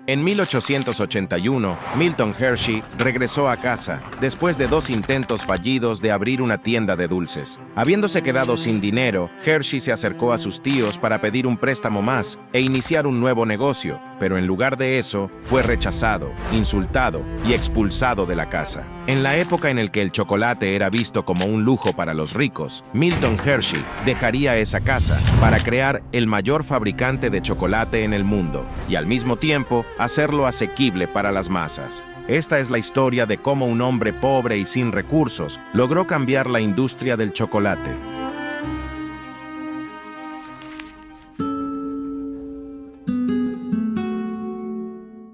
En 1881, Milton Hershey regresó a casa después de 2 intentos fallidos de abrir una tienda de dulces. Habiéndose quedado sin dinero, Hershey se acercó a sus tíos para pedir un préstamo más e iniciar un nuevo negocio, pero en lugar de eso, fue rechazado, insultado y expulsado de la casa. En la época en la que el chocolate era visto como un lujo para los ricos, Milton Hershey dejaría esa casa para crear el mayor fabricante de chocolate en el mundo y al mismo tiempo hacerlo asequible para las masas. Esta es la historia de cómo un hombre pobre y sin recursos logró cambiar la industria del chocolate.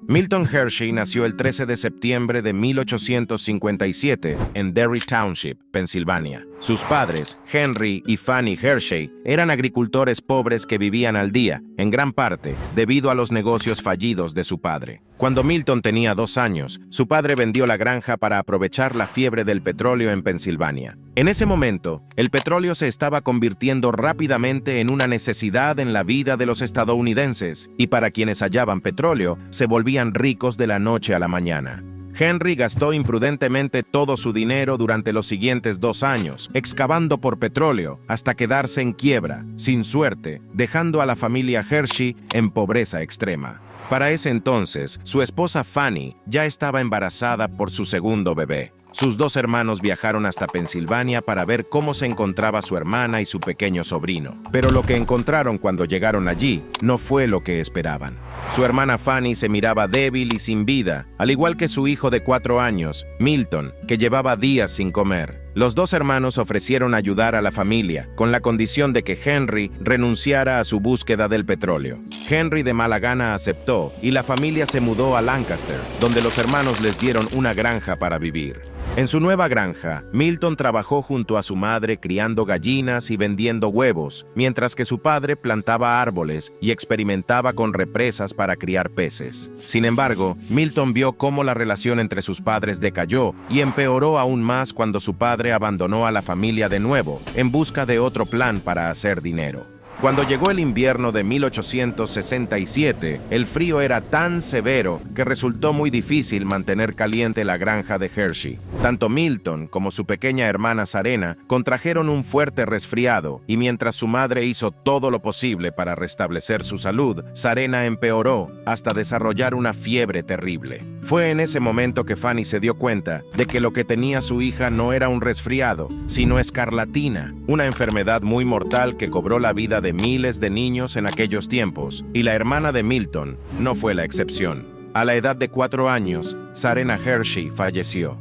Milton Hershey nació el 13 de septiembre de 1857 en Derry Township, Pensilvania. Sus padres, Henry y Fanny Hershey, eran agricultores pobres que vivían al día, en gran parte debido a los negocios fallidos de su padre. Cuando Milton tenía 2 años, su padre vendió la granja para aprovechar la fiebre del petróleo en Pensilvania. En ese momento, el petróleo se estaba convirtiendo rápidamente en una necesidad en la vida de los estadounidenses, y para quienes hallaban petróleo, se volvían ricos de la noche a la mañana. Henry gastó imprudentemente todo su dinero durante los siguientes 2 años, excavando por petróleo hasta quedarse en quiebra, sin suerte, dejando a la familia Hershey en pobreza extrema. Para ese entonces, su esposa Fanny ya estaba embarazada por su segundo bebé. Sus 2 hermanos viajaron hasta Pensilvania para ver cómo se encontraba su hermana y su pequeño sobrino. Pero lo que encontraron cuando llegaron allí no fue lo que esperaban. Su hermana Fanny se miraba débil y sin vida, al igual que su hijo de 4 años, Milton, que llevaba días sin comer. Los 2 hermanos ofrecieron ayudar a la familia, con la condición de que Henry renunciara a su búsqueda del petróleo. Henry de mala gana aceptó, y la familia se mudó a Lancaster, donde los hermanos les dieron una granja para vivir. En su nueva granja, Milton trabajó junto a su madre criando gallinas y vendiendo huevos, mientras que su padre plantaba árboles y experimentaba con represas para criar peces. Sin embargo, Milton vio cómo la relación entre sus padres decayó y empeoró aún más cuando su padre abandonó a la familia de nuevo en busca de otro plan para hacer dinero. Cuando llegó el invierno de 1867, el frío era tan severo que resultó muy difícil mantener caliente la granja de Hershey. Tanto Milton como su pequeña hermana Sarena contrajeron un fuerte resfriado, y mientras su madre hizo todo lo posible para restablecer su salud, Sarena empeoró hasta desarrollar una fiebre terrible. Fue en ese momento que Fanny se dio cuenta de que lo que tenía su hija no era un resfriado, sino escarlatina, una enfermedad muy mortal que cobró la vida de miles de niños en aquellos tiempos, y la hermana de Milton no fue la excepción. A la edad de 4 años, Sarena Hershey falleció.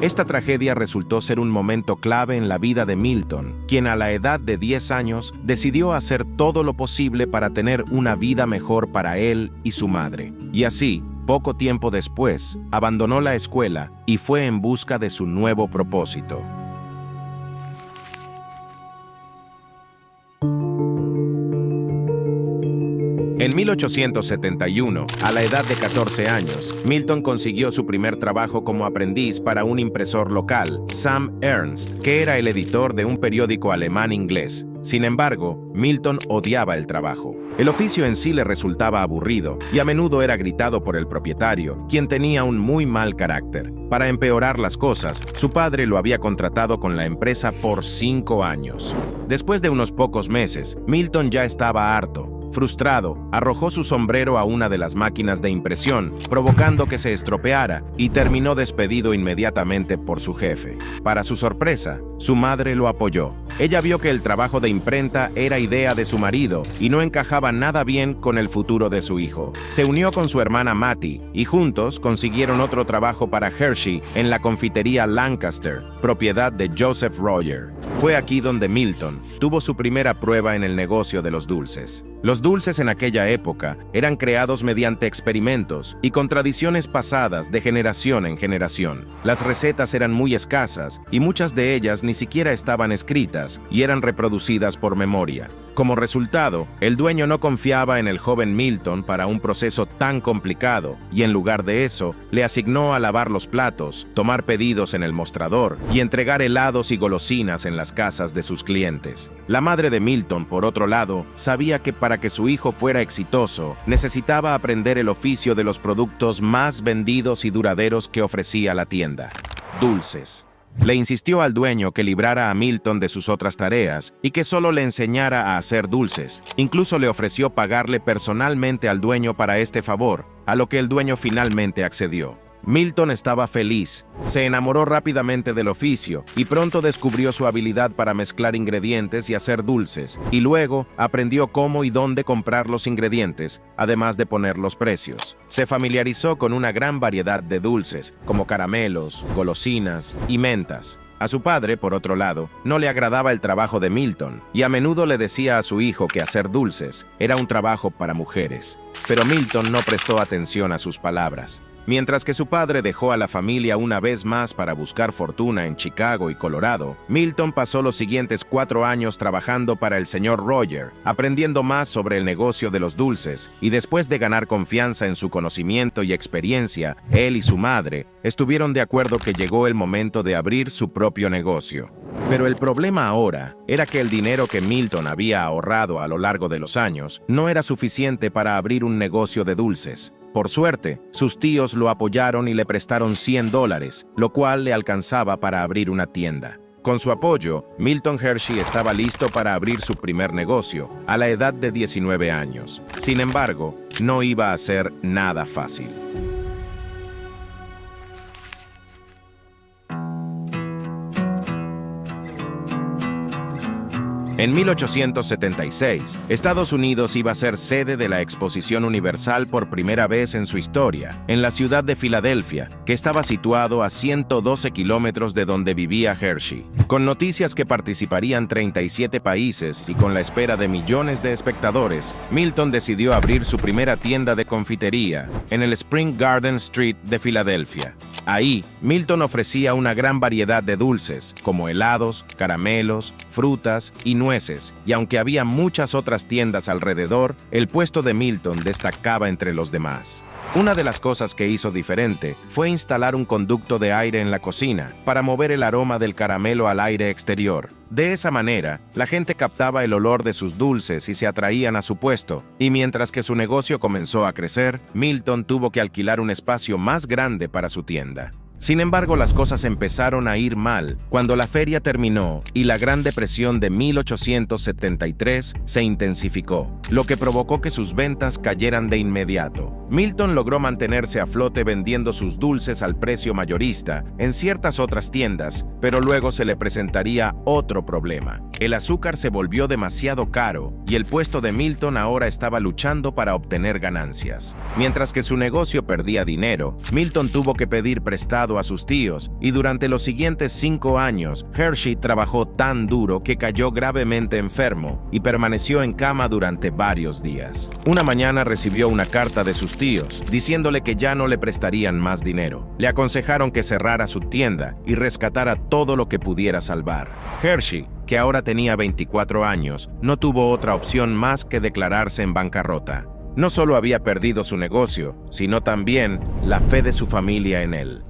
Esta tragedia resultó ser un momento clave en la vida de Milton, quien a la edad de 10 años decidió hacer todo lo posible para tener una vida mejor para él y su madre. Y así, poco tiempo después, abandonó la escuela y fue en busca de su nuevo propósito. En 1871, a la edad de 14 años, Milton consiguió su primer trabajo como aprendiz para un impresor local, Sam Ernst, que era el editor de un periódico alemán-inglés. Sin embargo, Milton odiaba el trabajo. El oficio en sí le resultaba aburrido y a menudo era gritado por el propietario, quien tenía un muy mal carácter. Para empeorar las cosas, su padre lo había contratado con la empresa por 5 años. Después de unos pocos meses, Milton ya estaba harto. Frustrado, arrojó su sombrero a una de las máquinas de impresión, provocando que se estropeara, y terminó despedido inmediatamente por su jefe. Para su sorpresa, su madre lo apoyó. Ella vio que el trabajo de imprenta era idea de su marido y no encajaba nada bien con el futuro de su hijo. Se unió con su hermana Mattie y juntos consiguieron otro trabajo para Hershey en la confitería Lancaster, propiedad de Joseph Royer. Fue aquí donde Milton tuvo su primera prueba en el negocio de los dulces. Los dulces en aquella época eran creados mediante experimentos y con tradiciones pasadas de generación en generación. Las recetas eran muy escasas y muchas de ellas ni siquiera estaban escritas y eran reproducidas por memoria. Como resultado, el dueño no confiaba en el joven Milton para un proceso tan complicado y en lugar de eso, le asignó a lavar los platos, tomar pedidos en el mostrador y entregar helados y golosinas en las casas de sus clientes. La madre de Milton, por otro lado, sabía que para que su hijo fuera exitoso, necesitaba aprender el oficio de los productos más vendidos y duraderos que ofrecía la tienda: dulces. Le insistió al dueño que librara a Milton de sus otras tareas y que solo le enseñara a hacer dulces. Incluso le ofreció pagarle personalmente al dueño para este favor, a lo que el dueño finalmente accedió. Milton estaba feliz, se enamoró rápidamente del oficio y pronto descubrió su habilidad para mezclar ingredientes y hacer dulces, y luego aprendió cómo y dónde comprar los ingredientes, además de poner los precios. Se familiarizó con una gran variedad de dulces, como caramelos, golosinas y mentas. A su padre, por otro lado, no le agradaba el trabajo de Milton, y a menudo le decía a su hijo que hacer dulces era un trabajo para mujeres. Pero Milton no prestó atención a sus palabras. Mientras que su padre dejó a la familia una vez más para buscar fortuna en Chicago y Colorado, Milton pasó los siguientes 4 años trabajando para el señor Roger, aprendiendo más sobre el negocio de los dulces, y después de ganar confianza en su conocimiento y experiencia, él y su madre estuvieron de acuerdo que llegó el momento de abrir su propio negocio. Pero el problema ahora era que el dinero que Milton había ahorrado a lo largo de los años no era suficiente para abrir un negocio de dulces. Por suerte, sus tíos lo apoyaron y le prestaron $100, lo cual le alcanzaba para abrir una tienda. Con su apoyo, Milton Hershey estaba listo para abrir su primer negocio, a la edad de 19 años. Sin embargo, no iba a ser nada fácil. En 1876, Estados Unidos iba a ser sede de la Exposición Universal por primera vez en su historia, en la ciudad de Filadelfia, que estaba situado a 112 kilómetros de donde vivía Hershey. Con noticias que participarían 37 países y con la espera de millones de espectadores, Milton decidió abrir su primera tienda de confitería en el Spring Garden Street de Filadelfia. Ahí, Milton ofrecía una gran variedad de dulces, como helados, caramelos, frutas y nueces, y aunque había muchas otras tiendas alrededor, el puesto de Milton destacaba entre los demás. Una de las cosas que hizo diferente fue instalar un conducto de aire en la cocina para mover el aroma del caramelo al aire exterior. De esa manera, la gente captaba el olor de sus dulces y se atraían a su puesto, y mientras que su negocio comenzó a crecer, Milton tuvo que alquilar un espacio más grande para su tienda. Sin embargo, las cosas empezaron a ir mal cuando la feria terminó y la Gran Depresión de 1873 se intensificó, lo que provocó que sus ventas cayeran de inmediato. Milton logró mantenerse a flote vendiendo sus dulces al precio mayorista en ciertas otras tiendas, pero luego se le presentaría otro problema. El azúcar se volvió demasiado caro y el puesto de Milton ahora estaba luchando para obtener ganancias. Mientras que su negocio perdía dinero, Milton tuvo que pedir prestado a sus tíos, y durante los siguientes 5 años, Hershey trabajó tan duro que cayó gravemente enfermo y permaneció en cama durante varios días. Una mañana recibió una carta de sus tíos, diciéndole que ya no le prestarían más dinero. Le aconsejaron que cerrara su tienda y rescatara todo lo que pudiera salvar. Hershey, que ahora tenía 24 años, no tuvo otra opción más que declararse en bancarrota. No solo había perdido su negocio, sino también la fe de su familia en él.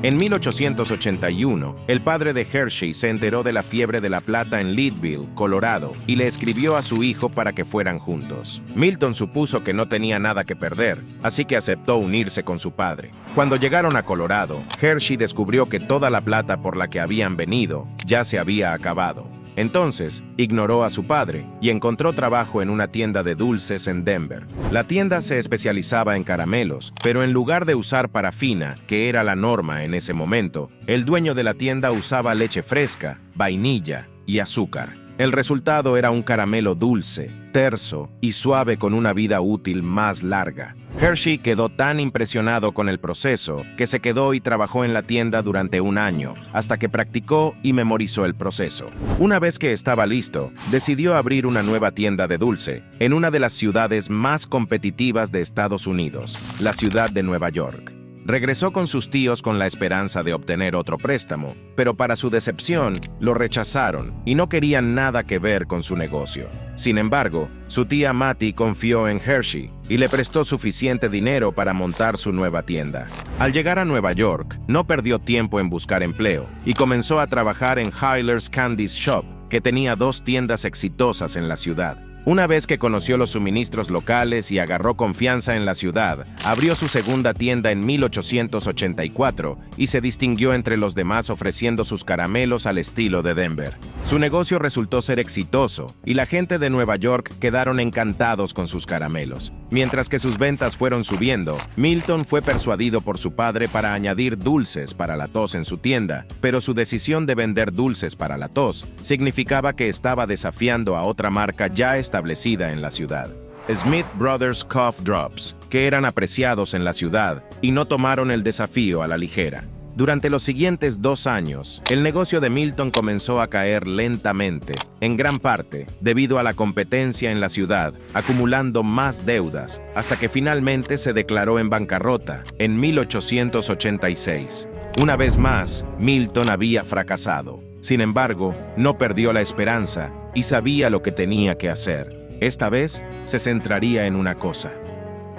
En 1881, el padre de Hershey se enteró de la fiebre de la plata en Leadville, Colorado, y le escribió a su hijo para que fueran juntos. Milton supuso que no tenía nada que perder, así que aceptó unirse con su padre. Cuando llegaron a Colorado, Hershey descubrió que toda la plata por la que habían venido ya se había acabado. Entonces, ignoró a su padre y encontró trabajo en una tienda de dulces en Denver. La tienda se especializaba en caramelos, pero en lugar de usar parafina, que era la norma en ese momento, el dueño de la tienda usaba leche fresca, vainilla y azúcar. El resultado era un caramelo dulce, terso y suave con una vida útil más larga. Hershey quedó tan impresionado con el proceso que se quedó y trabajó en la tienda durante un año, hasta que practicó y memorizó el proceso. Una vez que estaba listo, decidió abrir una nueva tienda de dulce en una de las ciudades más competitivas de Estados Unidos, la ciudad de Nueva York. Regresó con sus tíos con la esperanza de obtener otro préstamo, pero para su decepción, lo rechazaron y no querían nada que ver con su negocio. Sin embargo, su tía Mattie confió en Hershey y le prestó suficiente dinero para montar su nueva tienda. Al llegar a Nueva York, no perdió tiempo en buscar empleo y comenzó a trabajar en Hyler's Candy Shop, que tenía 2 tiendas exitosas en la ciudad. Una vez que conoció los suministros locales y agarró confianza en la ciudad, abrió su segunda tienda en 1884 y se distinguió entre los demás ofreciendo sus caramelos al estilo de Denver. Su negocio resultó ser exitoso y la gente de Nueva York quedaron encantados con sus caramelos. Mientras que sus ventas fueron subiendo, Milton fue persuadido por su padre para añadir dulces para la tos en su tienda, pero su decisión de vender dulces para la tos significaba que estaba desafiando a otra marca ya establecida en la ciudad, Smith Brothers Cough Drops, que eran apreciados en la ciudad y no tomaron el desafío a la ligera. Durante los siguientes 2 años, el negocio de Milton comenzó a caer lentamente, en gran parte debido a la competencia en la ciudad, acumulando más deudas, hasta que finalmente se declaró en bancarrota en 1886. Una vez más, Milton había fracasado. Sin embargo, no perdió la esperanza y sabía lo que tenía que hacer. Esta vez se centraría en una cosa: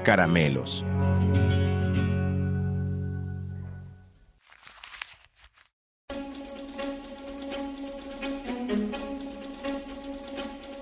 caramelos.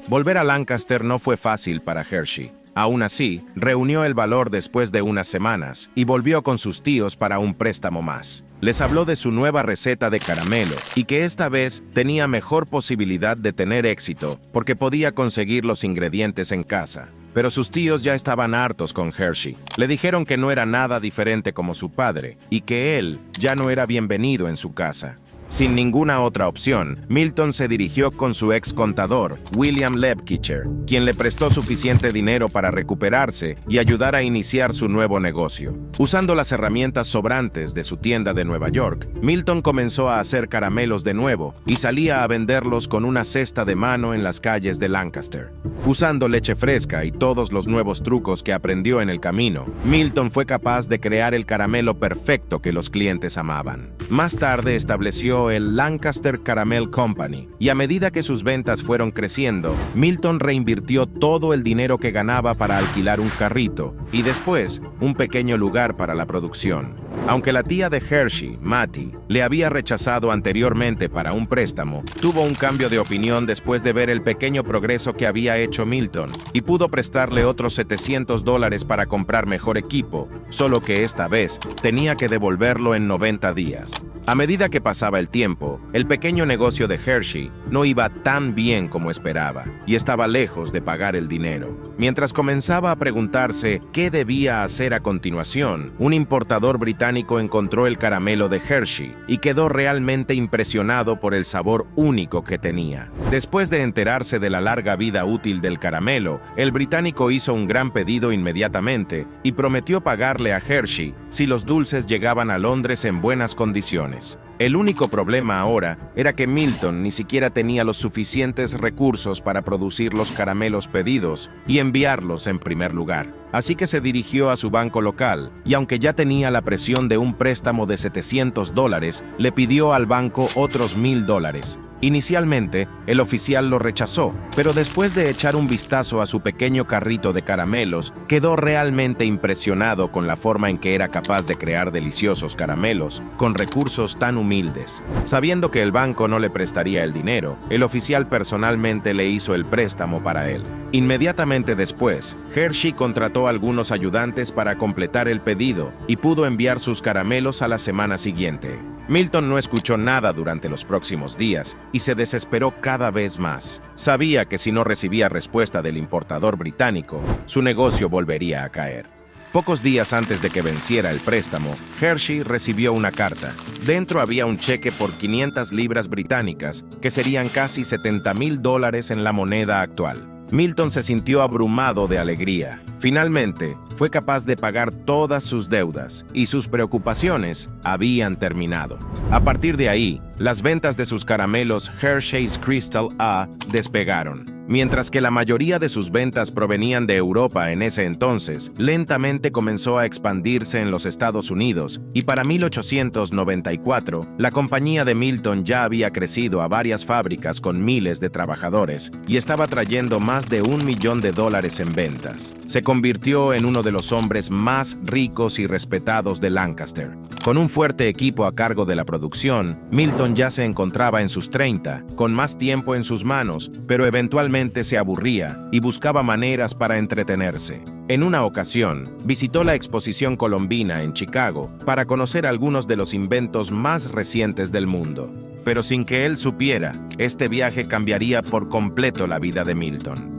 Volver a Lancaster no fue fácil para Hershey. Aún así, reunió el valor después de unas semanas y volvió con sus tíos para un préstamo más. Les habló de su nueva receta de caramelo y que esta vez tenía mejor posibilidad de tener éxito porque podía conseguir los ingredientes en casa. Pero sus tíos ya estaban hartos con Hershey. Le dijeron que no era nada diferente como su padre y que él ya no era bienvenido en su casa. Sin ninguna otra opción, Milton se dirigió con su ex contador, William Lebkicher, quien le prestó suficiente dinero para recuperarse y ayudar a iniciar su nuevo negocio. Usando las herramientas sobrantes de su tienda de Nueva York, Milton comenzó a hacer caramelos de nuevo y salía a venderlos con una cesta de mano en las calles de Lancaster. Usando leche fresca y todos los nuevos trucos que aprendió en el camino, Milton fue capaz de crear el caramelo perfecto que los clientes amaban. Más tarde estableció el Lancaster Caramel Company, y a medida que sus ventas fueron creciendo, Milton reinvirtió todo el dinero que ganaba para alquilar un carrito y después un pequeño lugar para la producción. Aunque la tía de Hershey, Mattie, le había rechazado anteriormente para un préstamo, tuvo un cambio de opinión después de ver el pequeño progreso que había hecho Milton y pudo prestarle otros $700 para comprar mejor equipo, solo que esta vez tenía que devolverlo en 90 días. A medida que pasaba el tiempo, el pequeño negocio de Hershey no iba tan bien como esperaba y estaba lejos de pagar el dinero. Mientras comenzaba a preguntarse qué debía hacer a continuación, un importador británico encontró el caramelo de Hershey y quedó realmente impresionado por el sabor único que tenía. Después de enterarse de la larga vida útil del caramelo, el británico hizo un gran pedido inmediatamente y prometió pagarle a Hershey si los dulces llegaban a Londres en buenas condiciones. El único problema ahora era que Milton ni siquiera tenía los suficientes recursos para producir los caramelos pedidos y enviarlos en primer lugar. Así que se dirigió a su banco local y aunque ya tenía la presión de un préstamo de $700, le pidió al banco otros $1,000. Inicialmente, el oficial lo rechazó, pero después de echar un vistazo a su pequeño carrito de caramelos, quedó realmente impresionado con la forma en que era capaz de crear deliciosos caramelos con recursos tan humildes. Sabiendo que el banco no le prestaría el dinero, el oficial personalmente le hizo el préstamo para él. Inmediatamente después, Hershey contrató a algunos ayudantes para completar el pedido y pudo enviar sus caramelos a la semana siguiente. Milton no escuchó nada durante los próximos días y se desesperó cada vez más. Sabía que si no recibía respuesta del importador británico, su negocio volvería a caer. Pocos días antes de que venciera el préstamo, Hershey recibió una carta. Dentro había un cheque por 500 libras británicas, que serían casi $70,000 en la moneda actual. Milton se sintió abrumado de alegría. Finalmente, fue capaz de pagar todas sus deudas y sus preocupaciones habían terminado. A partir de ahí, las ventas de sus caramelos Hershey's Crystal A despegaron. Mientras que la mayoría de sus ventas provenían de Europa en ese entonces, lentamente comenzó a expandirse en los Estados Unidos y para 1894, la compañía de Milton ya había crecido a varias fábricas con miles de trabajadores y estaba trayendo más de $1 millón en ventas. Se convirtió en uno de los hombres más ricos y respetados de Lancaster. Con un fuerte equipo a cargo de la producción, Milton ya se encontraba en sus 30, con más tiempo en sus manos, pero eventualmente se aburría y buscaba maneras para entretenerse. En una ocasión, visitó la Exposición Colombina en Chicago para conocer algunos de los inventos más recientes del mundo. Pero sin que él supiera, este viaje cambiaría por completo la vida de Milton.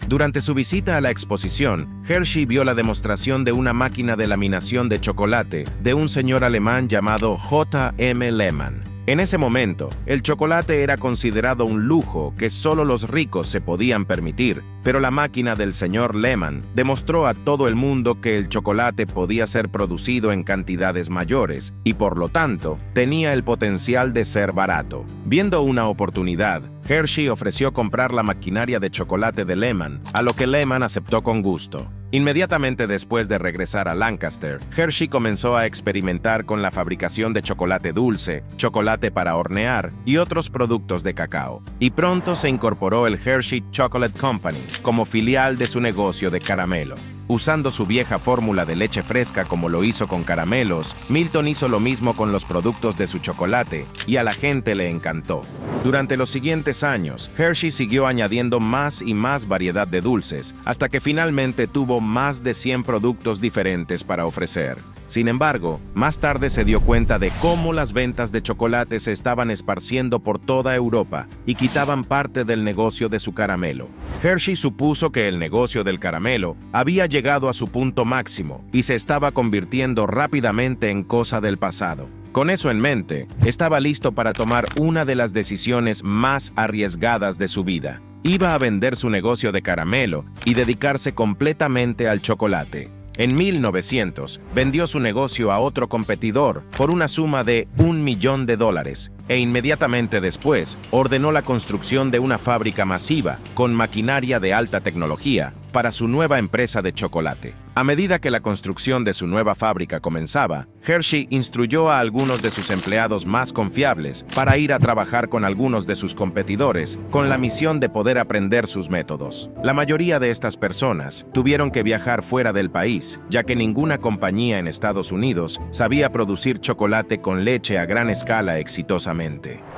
Durante su visita a la exposición, Hershey vio la demostración de una máquina de laminación de chocolate de un señor alemán llamado J. M. Lehmann. En ese momento, el chocolate era considerado un lujo que solo los ricos se podían permitir, pero la máquina del señor Lehmann demostró a todo el mundo que el chocolate podía ser producido en cantidades mayores y, por lo tanto, tenía el potencial de ser barato. Viendo una oportunidad, Hershey ofreció comprar la maquinaria de chocolate de Lehmann, a lo que Lehmann aceptó con gusto. Inmediatamente después de regresar a Lancaster, Hershey comenzó a experimentar con la fabricación de chocolate dulce, chocolate para hornear y otros productos de cacao. Y pronto se incorporó el Hershey Chocolate Company como filial de su negocio de caramelo. Usando su vieja fórmula de leche fresca como lo hizo con caramelos, Milton hizo lo mismo con los productos de su chocolate y a la gente le encantó. Durante los siguientes años, Hershey siguió añadiendo más y más variedad de dulces, hasta que finalmente tuvo más de 100 productos diferentes para ofrecer. Sin embargo, más tarde se dio cuenta de cómo las ventas de chocolate se estaban esparciendo por toda Europa y quitaban parte del negocio de su caramelo. Hershey supuso que el negocio del caramelo había llegado a su punto máximo y se estaba convirtiendo rápidamente en cosa del pasado. Con eso en mente, estaba listo para tomar una de las decisiones más arriesgadas de su vida. Iba a vender su negocio de caramelo y dedicarse completamente al chocolate. En 1900, vendió su negocio a otro competidor por una suma de $1 millón e inmediatamente después ordenó la construcción de una fábrica masiva con maquinaria de alta tecnología para su nueva empresa de chocolate. A medida que la construcción de su nueva fábrica comenzaba, Hershey instruyó a algunos de sus empleados más confiables para ir a trabajar con algunos de sus competidores con la misión de poder aprender sus métodos. La mayoría de estas personas tuvieron que viajar fuera del país, ya que ninguna compañía en Estados Unidos sabía producir chocolate con leche a gran escala exitosamente.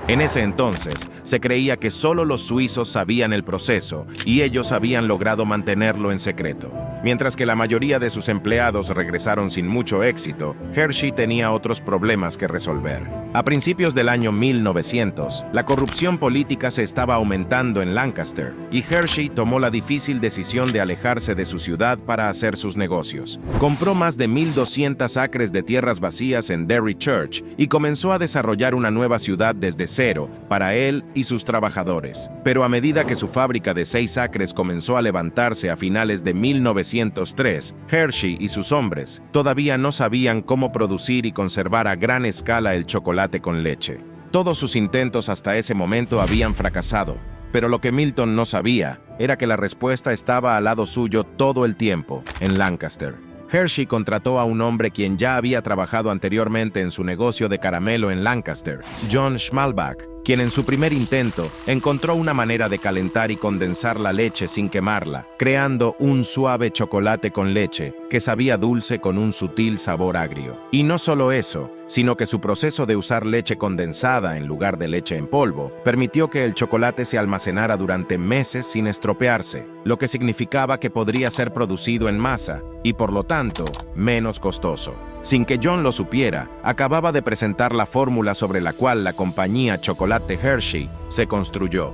En ese entonces, se creía que solo los suizos sabían el proceso y ellos habían logrado mantenerlo en secreto. Mientras que la mayoría de sus empleados regresaron sin mucho éxito, Hershey tenía otros problemas que resolver. A principios del año 1900, la corrupción política se estaba aumentando en Lancaster y Hershey tomó la difícil decisión de alejarse de su ciudad para hacer sus negocios. Compró más de 1,200 acres de tierras vacías en Derry Church y comenzó a desarrollar una nueva ciudad desde cero para él y sus trabajadores. Pero a medida que su fábrica de 6 acres comenzó a levantarse a finales de 1903, Hershey y sus hombres todavía no sabían cómo producir y conservar a gran escala el chocolate con leche. Todos sus intentos hasta ese momento habían fracasado, pero lo que Milton no sabía era que la respuesta estaba al lado suyo todo el tiempo, en Lancaster. Hershey contrató a un hombre quien ya había trabajado anteriormente en su negocio de caramelo en Lancaster, John Schmalbach, quien en su primer intento encontró una manera de calentar y condensar la leche sin quemarla, creando un suave chocolate con leche que sabía dulce con un sutil sabor agrio. Y no solo eso, sino que su proceso de usar leche condensada en lugar de leche en polvo permitió que el chocolate se almacenara durante meses sin estropearse, lo que significaba que podría ser producido en masa y, por lo tanto, menos costoso. Sin que John lo supiera, acababa de presentar la fórmula sobre la cual la compañía Chocolate Hershey se construyó.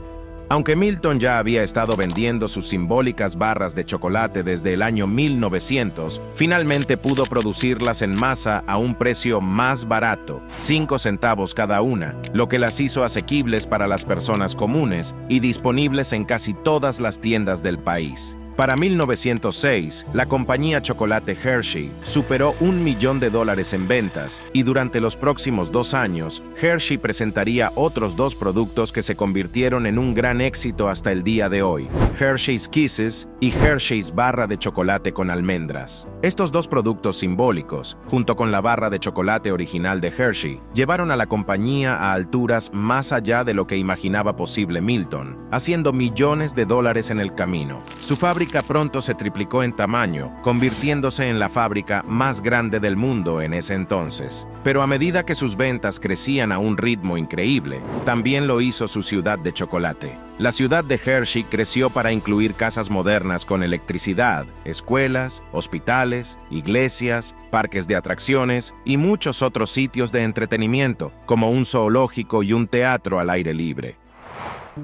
Aunque Milton ya había estado vendiendo sus simbólicas barras de chocolate desde el año 1900, finalmente pudo producirlas en masa a un precio más barato, 5 centavos cada una, lo que las hizo asequibles para las personas comunes y disponibles en casi todas las tiendas del país. Para 1906, la compañía Chocolate Hershey superó $1 millón en ventas y durante los próximos 2 años, Hershey presentaría otros 2 productos que se convirtieron en un gran éxito hasta el día de hoy: Hershey's Kisses y Hershey's Barra de Chocolate con Almendras. Estos 2 productos simbólicos, junto con la barra de chocolate original de Hershey, llevaron a la compañía a alturas más allá de lo que imaginaba posible Milton, haciendo millones de dólares en el camino. Su fábrica pronto se triplicó en tamaño, convirtiéndose en la fábrica más grande del mundo en ese entonces. Pero a medida que sus ventas crecían a un ritmo increíble, también lo hizo su ciudad de chocolate. La ciudad de Hershey creció para incluir casas modernas con electricidad, escuelas, hospitales, iglesias, parques de atracciones y muchos otros sitios de entretenimiento, como un zoológico y un teatro al aire libre.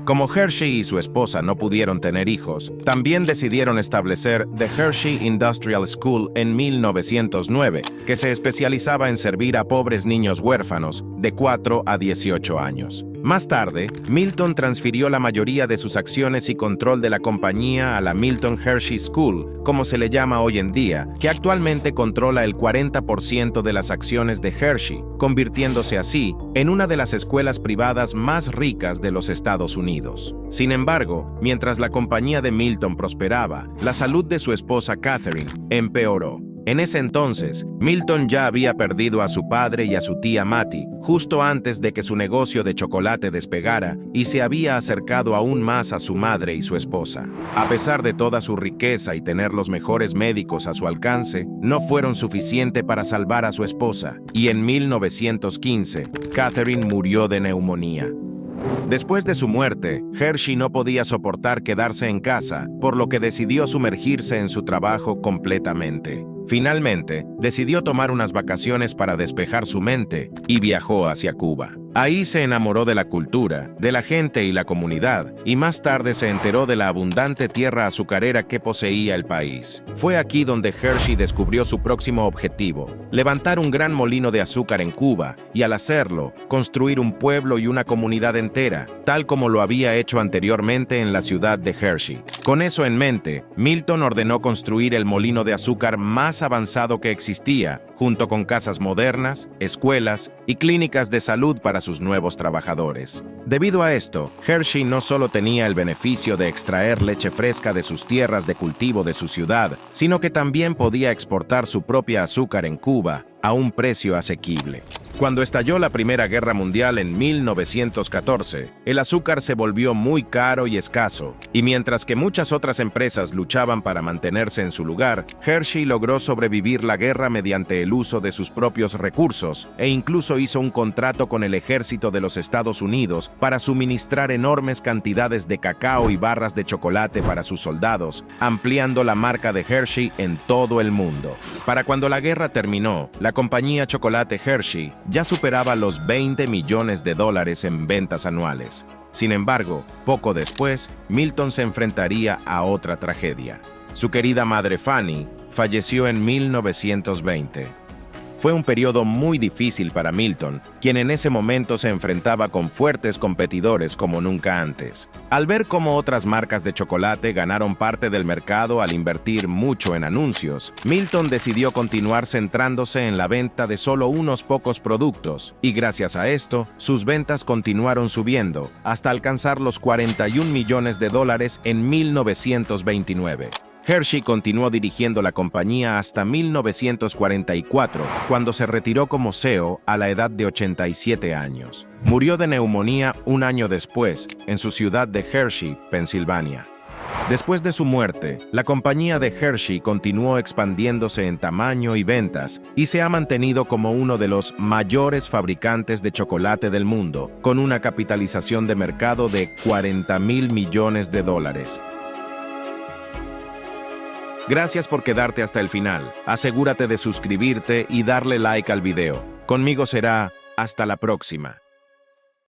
Como Hershey y su esposa no pudieron tener hijos, también decidieron establecer The Hershey Industrial School en 1909, que se especializaba en servir a pobres niños huérfanos de 4 a 18 años. Más tarde, Milton transfirió la mayoría de sus acciones y control de la compañía a la Milton Hershey School, como se le llama hoy en día, que actualmente controla el 40% de las acciones de Hershey, convirtiéndose así en una de las escuelas privadas más ricas de los Estados Unidos. Sin embargo, mientras la compañía de Milton prosperaba, la salud de su esposa Catherine empeoró. En ese entonces, Milton ya había perdido a su padre y a su tía Mattie justo antes de que su negocio de chocolate despegara y se había acercado aún más a su madre y su esposa. A pesar de toda su riqueza y tener los mejores médicos a su alcance, no fueron suficiente para salvar a su esposa, y en 1915, Catherine murió de neumonía. Después de su muerte, Hershey no podía soportar quedarse en casa, por lo que decidió sumergirse en su trabajo completamente. Finalmente, decidió tomar unas vacaciones para despejar su mente y viajó hacia Cuba. Ahí se enamoró de la cultura, de la gente y la comunidad, y más tarde se enteró de la abundante tierra azucarera que poseía el país. Fue aquí donde Hershey descubrió su próximo objetivo: levantar un gran molino de azúcar en Cuba, y al hacerlo, construir un pueblo y una comunidad entera, tal como lo había hecho anteriormente en la ciudad de Hershey. Con eso en mente, Milton ordenó construir el molino de azúcar más avanzado que existía, junto con casas modernas, escuelas y clínicas de salud para sus nuevos trabajadores. Debido a esto, Hershey no solo tenía el beneficio de extraer leche fresca de sus tierras de cultivo de su ciudad, sino que también podía exportar su propia azúcar en Cuba a un precio asequible. Cuando estalló la Primera Guerra Mundial en 1914, el azúcar se volvió muy caro y escaso, y mientras que muchas otras empresas luchaban para mantenerse en su lugar, Hershey logró sobrevivir la guerra mediante el uso de sus propios recursos e incluso hizo un contrato con el ejército de los Estados Unidos para suministrar enormes cantidades de cacao y barras de chocolate para sus soldados, ampliando la marca de Hershey en todo el mundo. Para cuando la guerra terminó, la compañía Chocolate Hershey ya superaba los $20 millones en ventas anuales. Sin embargo, poco después, Milton se enfrentaría a otra tragedia. Su querida madre Fanny falleció en 1920. Fue un periodo muy difícil para Milton, quien en ese momento se enfrentaba con fuertes competidores como nunca antes. Al ver cómo otras marcas de chocolate ganaron parte del mercado al invertir mucho en anuncios, Milton decidió continuar centrándose en la venta de solo unos pocos productos, y gracias a esto, sus ventas continuaron subiendo, hasta alcanzar los $41 millones en 1929. Hershey continuó dirigiendo la compañía hasta 1944, cuando se retiró como CEO a la edad de 87 años. Murió de neumonía un año después, en su ciudad de Hershey, Pensilvania. Después de su muerte, la compañía de Hershey continuó expandiéndose en tamaño y ventas, y se ha mantenido como uno de los mayores fabricantes de chocolate del mundo, con una capitalización de mercado de $40.000 millones. Gracias por quedarte hasta el final. Asegúrate de suscribirte y darle like al video. Conmigo será hasta la próxima.